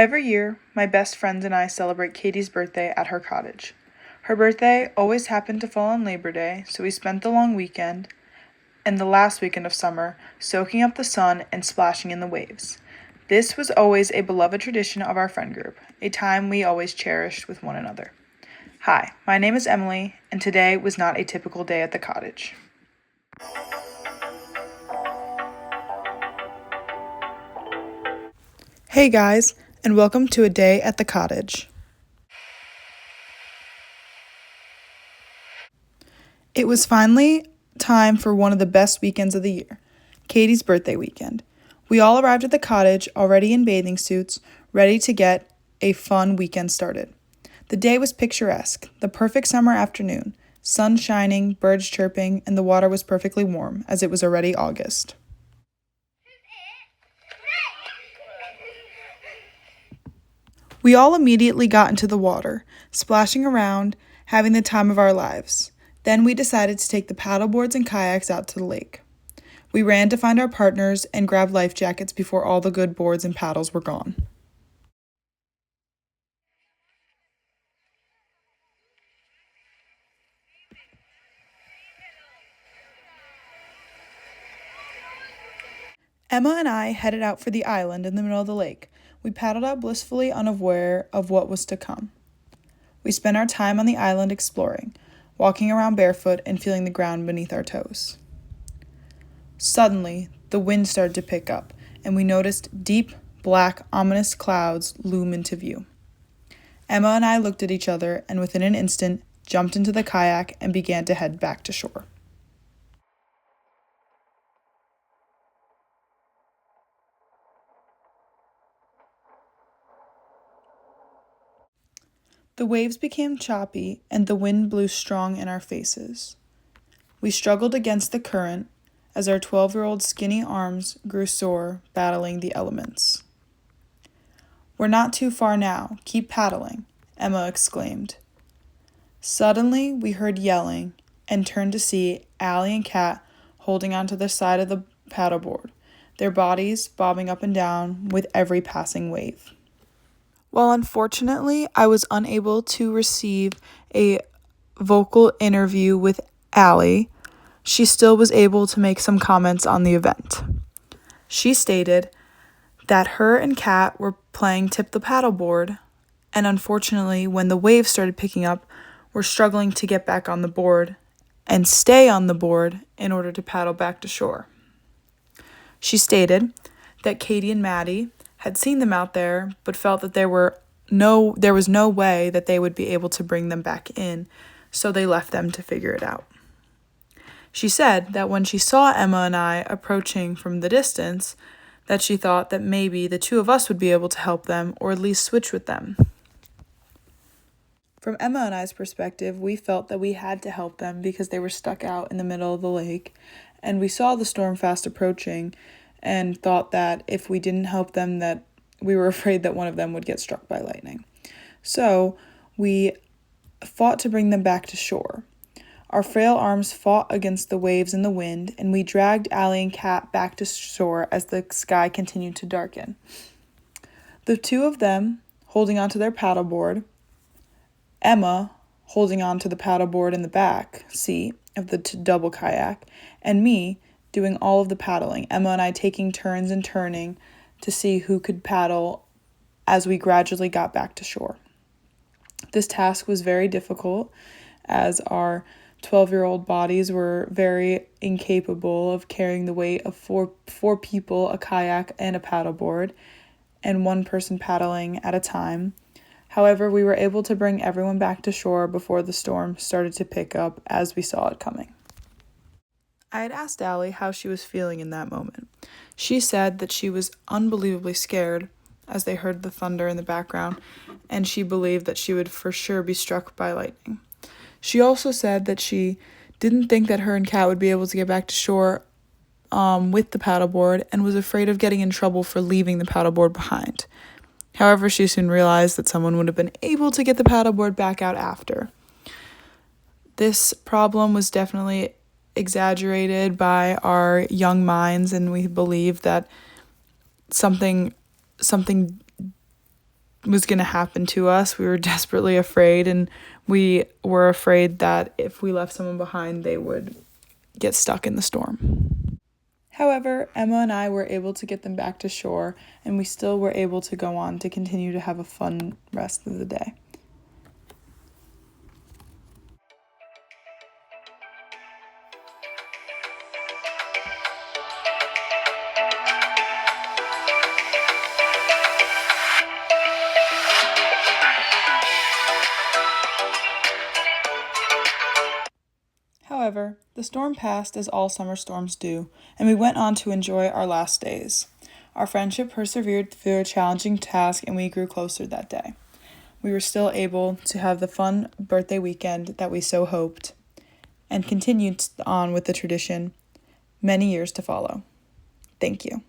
Every year, my best friends and I celebrate Katie's birthday at her cottage. Her birthday always happened to fall on Labor Day, so we spent the long weekend and the last weekend of summer soaking up the sun and splashing in the waves. This was always a beloved tradition of our friend group, a time we always cherished with one another. Hi, my name is Emily, and today was not a typical day at the cottage. Hey guys, and welcome to a day at the cottage. It was finally time for one of the best weekends of the year, Katie's birthday weekend. We all arrived at the cottage already in bathing suits, ready to get a fun weekend started. The day was picturesque, the perfect summer afternoon, sun shining, birds chirping, and the water was perfectly warm, as it was already August. We all immediately got into the water, splashing around, having the time of our lives. Then we decided to take the paddleboards and kayaks out to the lake. We ran to find our partners and grab life jackets before all the good boards and paddles were gone. Emma and I headed out for the island in the middle of the lake. We paddled out blissfully unaware of what was to come. We spent our time on the island exploring, walking around barefoot and feeling the ground beneath our toes. Suddenly, the wind started to pick up, and we noticed deep, black, ominous clouds loom into view. Emma and I looked at each other and within an instant jumped into the kayak and began to head back to shore. The waves became choppy and the wind blew strong in our faces. We struggled against the current as our 12-year-old skinny arms grew sore battling the elements. "We're not too far now. Keep paddling," Emma exclaimed. Suddenly, we heard yelling and turned to see Allie and Kat holding onto the side of the paddleboard, their bodies bobbing up and down with every passing wave. While unfortunately I was unable to receive a vocal interview with Allie, she still was able to make some comments on the event. She stated that her and Kat were playing tip the paddleboard, and unfortunately when the waves started picking up, were struggling to get back on the board and stay on the board in order to paddle back to shore. She stated that Katie and Maddie had seen them out there, but felt that there was no way that they would be able to bring them back in, so they left them to figure it out. She said that when she saw Emma and I approaching from the distance, that she thought that maybe the two of us would be able to help them or at least switch with them. From Emma and I's perspective, we felt that we had to help them because they were stuck out in the middle of the lake, and we saw the storm fast approaching and thought that if we didn't help them, that we were afraid that one of them would get struck by lightning. So we fought to bring them back to shore. Our frail arms fought against the waves and the wind, and we dragged Allie and Kat back to shore as the sky continued to darken. The two of them holding onto their paddleboard, Emma holding onto the paddleboard in the back seat of the double kayak, and me doing all of the paddling, Emma and I taking turns and turning to see who could paddle as we gradually got back to shore. This task was very difficult as our 12-year-old bodies were very incapable of carrying the weight of four people, a kayak, and a paddleboard, and one person paddling at a time. However, we were able to bring everyone back to shore before the storm started to pick up as we saw it coming. I had asked Allie how she was feeling in that moment. She said that she was unbelievably scared as they heard the thunder in the background, and she believed that she would for sure be struck by lightning. She also said that she didn't think that her and Kat would be able to get back to shore with the paddleboard and was afraid of getting in trouble for leaving the paddleboard behind. However, she soon realized that someone would have been able to get the paddleboard back out after. This problem was definitely exaggerated by our young minds, and we believe that something was going to happen to us. We were desperately afraid, and we were afraid that if we left someone behind, they would get stuck in the storm. However, Emma and I were able to get them back to shore, and we still were able to go on to continue to have a fun rest of the day. However, the storm passed as all summer storms do, and we went on to enjoy our last days. Our friendship persevered through a challenging task, and we grew closer that day. We were still able to have the fun birthday weekend that we so hoped, and continued on with the tradition many years to follow. Thank you.